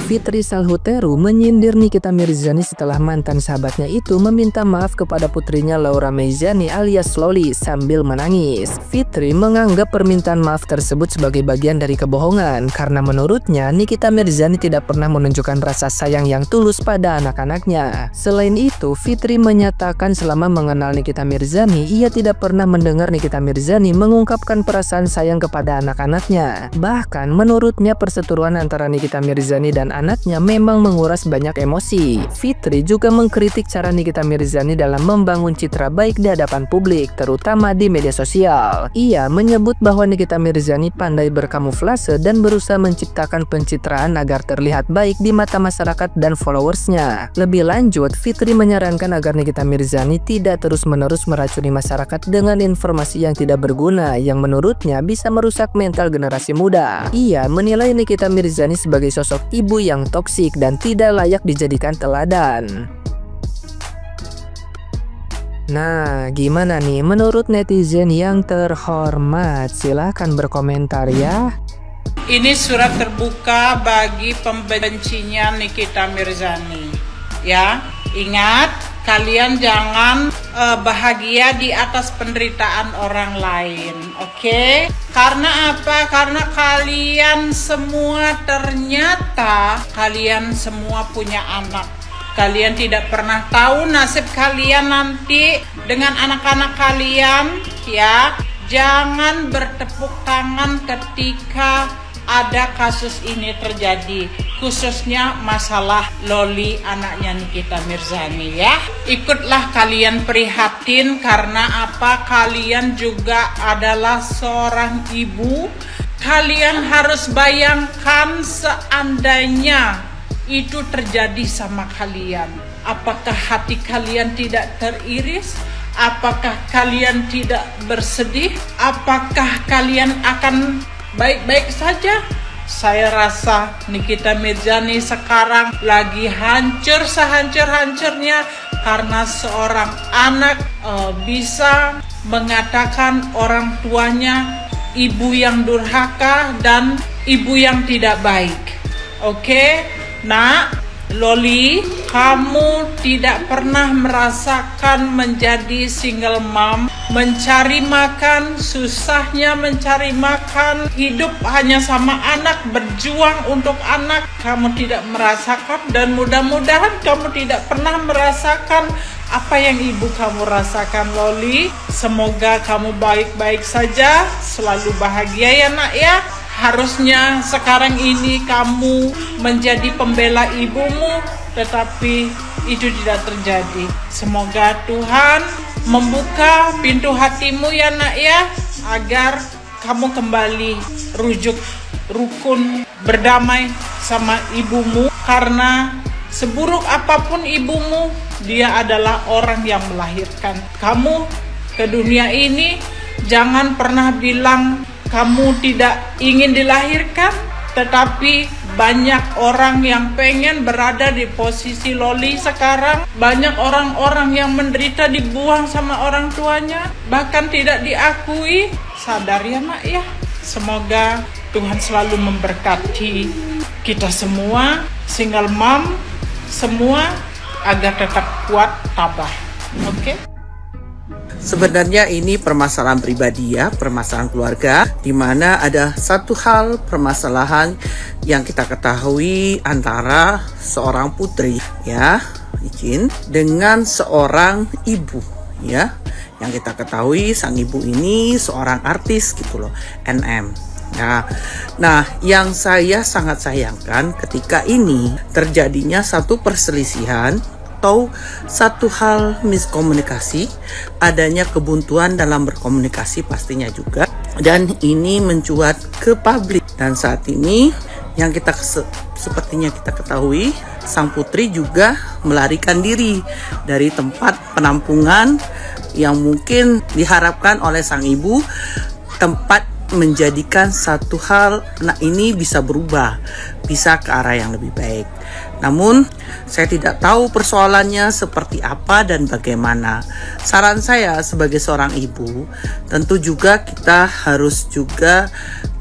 Fitri Salhuteru menyindir Nikita Mirzani setelah mantan sahabatnya itu meminta maaf kepada putrinya Laura Meizani alias Loli sambil menangis. Fitri menganggap permintaan maaf tersebut sebagai bagian dari kebohongan karena menurutnya Nikita Mirzani tidak pernah menunjukkan rasa sayang yang tulus pada anak-anaknya. Selain itu, Fitri menyatakan selama mengenal Nikita Mirzani, ia tidak pernah mendengar Nikita Mirzani mengungkapkan perasaan sayang kepada anak-anaknya. Bahkan menurutnya perseteruan antara Nikita Mirzani dan anaknya memang menguras banyak emosi. Fitri juga mengkritik cara Nikita Mirzani dalam membangun citra baik di hadapan publik, terutama di media sosial. Ia menyebut bahwa Nikita Mirzani pandai berkamuflase dan berusaha menciptakan pencitraan agar terlihat baik di mata masyarakat dan followersnya. Lebih lanjut, Fitri menyarankan agar Nikita Mirzani tidak terus-menerus meracuni masyarakat dengan informasi yang tidak berguna yang menurutnya bisa merusak mental generasi muda. Ia menilai Nikita Mirzani sebagai sosok ibu yang toksik dan tidak layak dijadikan teladan. Nah, gimana nih menurut netizen yang terhormat? Silahkan berkomentar ya. Ini surat terbuka bagi pembencinya Nikita Mirzani. Ya, ingat, kalian jangan bahagia di atas penderitaan orang lain, oke? Karena apa? Karena kalian semua ternyata kalian semua punya anak. Kalian tidak pernah tahu nasib kalian nanti dengan anak-anak kalian, ya. Jangan bertepuk tangan ketika ada kasus ini terjadi, khususnya masalah Loli anaknya Nikita Mirzani ya. Ikutlah kalian prihatin karena apa? Kalian juga adalah seorang ibu. Kalian harus bayangkan seandainya itu terjadi sama kalian. Apakah hati kalian tidak teriris? Apakah kalian tidak bersedih? Apakah kalian akan baik-baik saja? Saya rasa Nikita Mirzani sekarang lagi hancur sehancur-hancurnya karena seorang anak bisa mengatakan orang tuanya ibu yang durhaka dan ibu yang tidak baik. Oke, Nak, Loli, kamu tidak pernah merasakan menjadi single mom, mencari makan, susahnya mencari makan, hidup hanya sama anak, berjuang untuk anak. Kamu tidak merasakan dan mudah-mudahan kamu tidak pernah merasakan apa yang ibu kamu rasakan, Loli. Semoga kamu baik-baik saja, selalu bahagia ya nak ya. Harusnya sekarang ini kamu menjadi pembela ibumu, tetapi itu tidak terjadi. Semoga Tuhan membuka pintu hatimu ya nak ya, agar kamu kembali rujuk rukun berdamai sama ibumu. Karena seburuk apapun ibumu, dia adalah orang yang melahirkan kamu ke dunia ini. Jangan pernah bilang kamu tidak ingin dilahirkan, tetapi banyak orang yang pengen berada di posisi Loli sekarang. Banyak orang-orang yang menderita dibuang sama orang tuanya, bahkan tidak diakui. Sadar ya nak ya. Semoga Tuhan selalu memberkati kita semua, single mom semua, agar tetap kuat, tabah. Oke? Sebenarnya ini permasalahan pribadi ya, permasalahan keluarga, di mana ada satu hal permasalahan yang kita ketahui antara seorang putri ya, izin, dengan seorang ibu ya. Yang kita ketahui sang ibu ini seorang artis gitu loh, NM. Nah, yang saya sangat sayangkan ketika ini terjadinya satu perselisihan atau satu hal miskomunikasi, adanya kebuntuan dalam berkomunikasi pastinya juga, dan ini mencuat ke publik. Dan saat ini yang kita sepertinya kita ketahui, sang putri juga melarikan diri dari tempat penampungan yang mungkin diharapkan oleh sang ibu, tempat menjadikan satu hal anak ini bisa berubah, bisa ke arah yang lebih baik. Namun saya tidak tahu persoalannya seperti apa dan bagaimana. Saran saya sebagai seorang ibu, tentu juga kita harus juga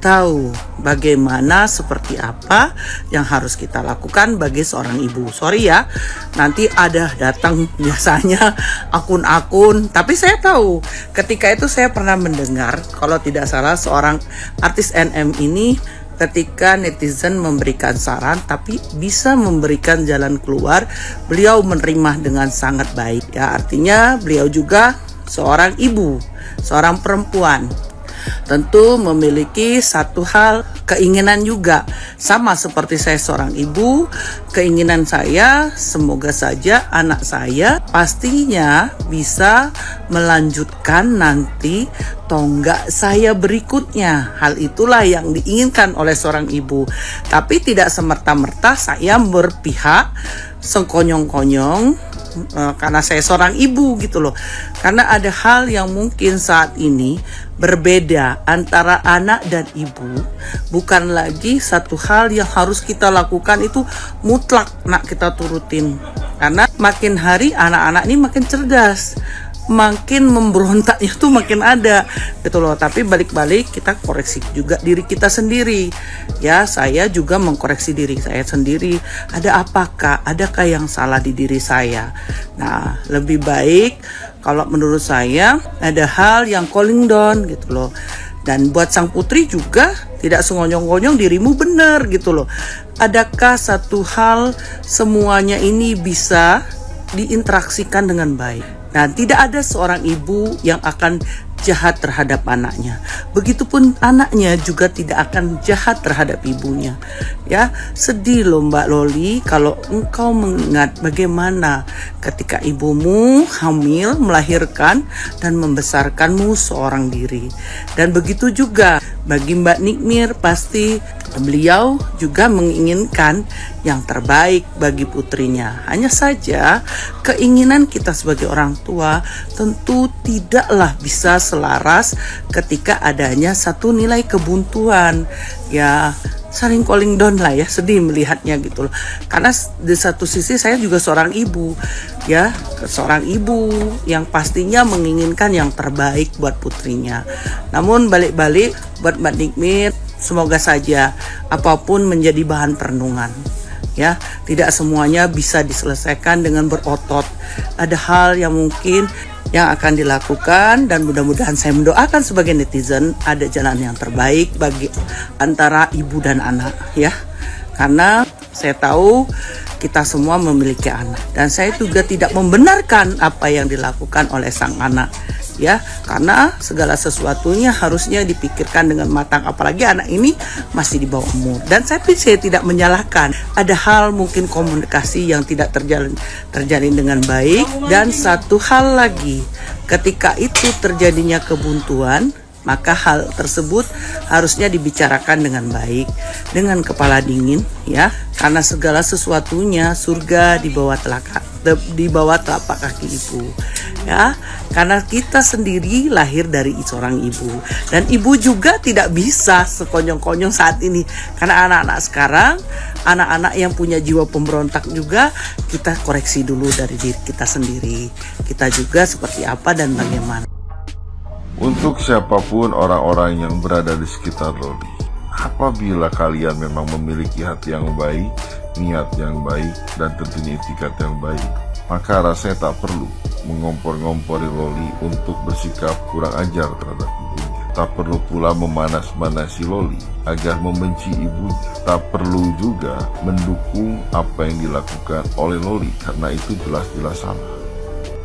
tahu bagaimana, seperti apa yang harus kita lakukan bagi seorang ibu. Sorry ya, nanti ada datang biasanya akun-akun, tapi saya tahu ketika itu saya pernah mendengar, kalau tidak salah seorang artis NM ini ketika netizen memberikan saran tapi bisa memberikan jalan keluar, beliau menerima dengan sangat baik ya. Artinya beliau juga seorang ibu, seorang perempuan, tentu memiliki satu hal, keinginan juga sama seperti saya seorang ibu. Keinginan saya semoga saja anak saya pastinya bisa melanjutkan nanti tonggak saya berikutnya. Hal itulah yang diinginkan oleh seorang ibu. Tapi tidak semerta-merta saya berpihak sekonyong-konyong karena saya seorang ibu gitu loh. Karena ada hal yang mungkin saat ini berbeda antara anak dan ibu. Bukan lagi satu hal yang harus kita lakukan itu mutlak nak kita turutin. Karena makin hari anak-anak ini makin cerdas, makin memberontaknya tuh makin ada gitu loh. Tapi balik-balik kita koreksi juga diri kita sendiri ya. Saya juga mengkoreksi diri saya sendiri, adakah yang salah di diri saya. Nah, lebih baik kalau menurut saya ada hal yang calling down gitu loh. Dan buat sang putri juga tidak sengonyong-ngonyong dirimu benar gitu loh. Adakah satu hal semuanya ini bisa diinteraksikan dengan baik? Nah, tidak ada seorang ibu yang akan jahat terhadap anaknya. Begitupun anaknya juga tidak akan jahat terhadap ibunya. Ya, sedih loh Mbak Loli kalau engkau mengingat bagaimana ketika ibumu hamil, melahirkan dan membesarkanmu seorang diri. Dan begitu juga bagi Mbak Nikmir, pasti beliau juga menginginkan yang terbaik bagi putrinya. Hanya saja keinginan kita sebagai orang tua tentu tidaklah bisa selaras ketika adanya satu nilai kebuntuan. Ya, saling calling down lah ya, sedih melihatnya gitu loh. Karena di satu sisi saya juga seorang ibu ya, seorang ibu yang pastinya menginginkan yang terbaik buat putrinya. Namun balik-balik buat Mbak Nikmir, semoga saja apapun menjadi bahan perenungan ya. Tidak semuanya bisa diselesaikan dengan berotot. Ada hal yang mungkin yang akan dilakukan, dan mudah-mudahan saya mendoakan sebagai netizen ada jalan yang terbaik bagi antara ibu dan anak ya. Karena saya tahu kita semua memiliki anak, dan saya juga tidak membenarkan apa yang dilakukan oleh sang anak ya, karena segala sesuatunya harusnya dipikirkan dengan matang, apalagi anak ini masih di bawah umur. Dan saya tidak menyalahkan, ada hal mungkin komunikasi yang tidak terjalin dengan baik. Dan satu hal lagi, ketika itu terjadinya kebuntuan, maka hal tersebut harusnya dibicarakan dengan baik, dengan kepala dingin ya, karena segala sesuatunya surga di bawah telapak kaki ibu ya. Karena kita sendiri lahir dari seorang ibu, dan ibu juga tidak bisa sekonyong-konyong saat ini. Karena anak-anak sekarang, anak-anak yang punya jiwa pemberontak juga, kita koreksi dulu dari diri kita sendiri. Kita juga seperti apa dan bagaimana. Untuk siapapun orang-orang yang berada di sekitar Loli, apabila kalian memang memiliki hati yang baik, niat yang baik, dan tentunya etikat yang baik, maka rasanya tak perlu mengompor-ngompori Loli untuk bersikap kurang ajar terhadap ibunya. Tak perlu pula memanas-manasi Loli agar membenci ibunya. Tak perlu juga mendukung apa yang dilakukan oleh Loli, karena itu jelas-jelas salah.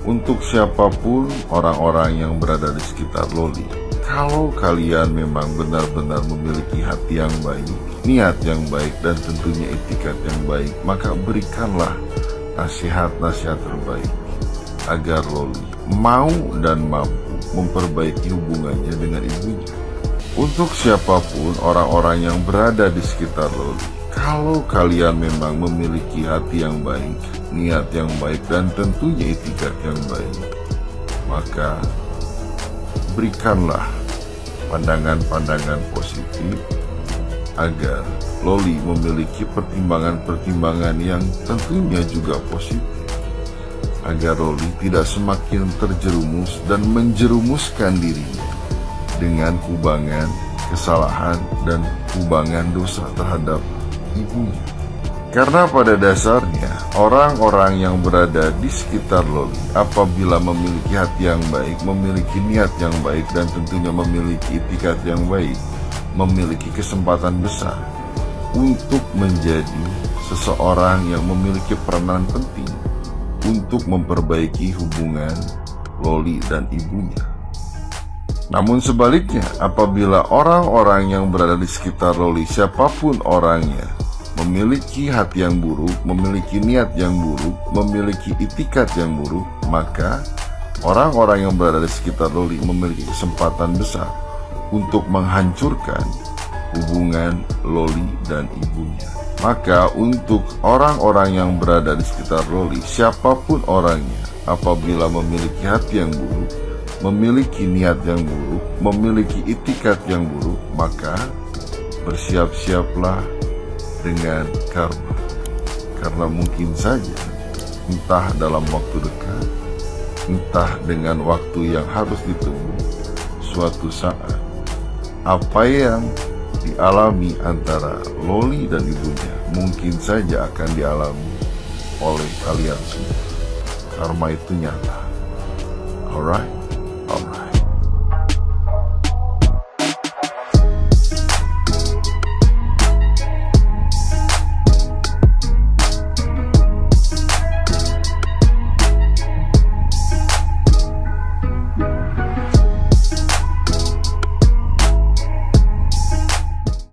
Untuk siapapun orang-orang yang berada di sekitar Loli, kalau kalian memang benar-benar memiliki hati yang baik, niat yang baik, dan tentunya etikat yang baik, maka berikanlah nasihat-nasihat terbaik agar Loli mau dan mampu memperbaiki hubungannya dengan ibunya. Untuk siapapun orang-orang yang berada di sekitar Loli, kalau kalian memang memiliki hati yang baik, niat yang baik, dan tentunya etikat yang baik, maka berikanlah pandangan-pandangan positif agar Loli memiliki pertimbangan-pertimbangan yang tentunya juga positif, agar Loli tidak semakin terjerumus dan menjerumuskan dirinya dengan kubangan kesalahan dan kubangan dosa terhadap ibunya. Karena pada dasarnya orang-orang yang berada di sekitar Loli apabila memiliki hati yang baik, memiliki niat yang baik, dan tentunya memiliki itikat yang baik, memiliki kesempatan besar untuk menjadi seseorang yang memiliki peranan penting untuk memperbaiki hubungan Loli dan ibunya. Namun sebaliknya, apabila orang-orang yang berada di sekitar Loli, siapapun orangnya, memiliki hati yang buruk, memiliki niat yang buruk, memiliki itikat yang buruk, maka orang-orang yang berada di sekitar Loli memiliki kesempatan besar untuk menghancurkan hubungan Loli dan ibunya. Maka untuk orang-orang yang berada di sekitar Loli, siapapun orangnya, apabila memiliki hati yang buruk, memiliki niat yang buruk, memiliki itikat yang buruk, maka bersiap-siaplah dengan karma. Karena mungkin saja, entah dalam waktu dekat, entah dengan waktu yang harus ditunggu, suatu saat apa yang dialami antara Loli dan ibunya mungkin saja akan dialami oleh kalian semua. Karma itu nyata. Alright.